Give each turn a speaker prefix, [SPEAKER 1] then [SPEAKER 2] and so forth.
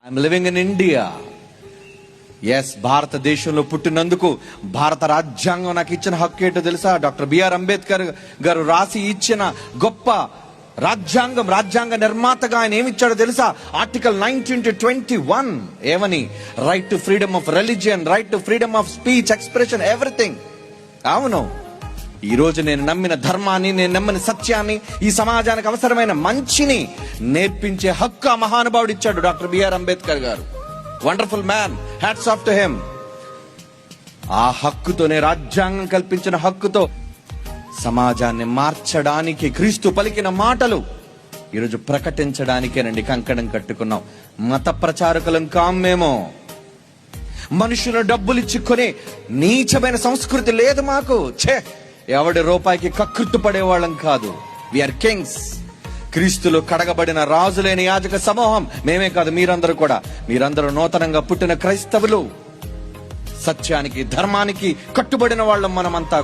[SPEAKER 1] I'm living in India. Yes, భారతదేశంలో పుట్టినందుకు భారత రాజ్యాంగం నాకు ఇచ్చిన హక్కు ఏంటో తెలుసా? డాక్టర్ బిఆర్ అంబేద్కర్ గారు రాసి ఇచ్చిన గొప్ప రాజ్యాంగ నిర్మాతగా ఆయన ఏమిచ్చాడో తెలుసా? ఆర్టికల్ 19-21 ఏమని? Right to freedom of religion, right to freedom of speech, expression, everything. అవును, ఈ రోజు నేను నమ్మిన ధర్మాన్ని, నేను నమ్మిన సత్యాన్ని, ఈ సమాజానికి అవసరమైన మంచిని నేర్పించే హక్కు ఆ మహానుభావుడు ఇచ్చాడు, డాక్టర్ బిఆర్ అంబేద్కర్ గారు. Wonderful man, hats off to him. ఆ హక్కుతోనే, రాజ్యాంగం కల్పించిన హక్కుతో సమాజాన్ని మార్చడానికి క్రీస్తు పలికిన మాటలు ఈరోజు ప్రకటించడానికేనండి కంకణం కట్టుకున్నాం. మత ప్రచారకులం కాం మేము. మనుషులు డబ్బులు ఇచ్చుకొని నీచమైన సంస్కృతి లేదు మాకు. ఎవడి రూపాయికి కకృత్తు పడేవాళ్ళం కాదు. We are kings. క్రీస్తులో కడగబడిన రాజులేని యాజక సమూహం మేమే కాదు, మీరందరూ నూతనంగా పుట్టిన క్రైస్తవులు. సత్యానికి, ధర్మానికి కట్టుబడిన వాళ్ళం మనమంతా.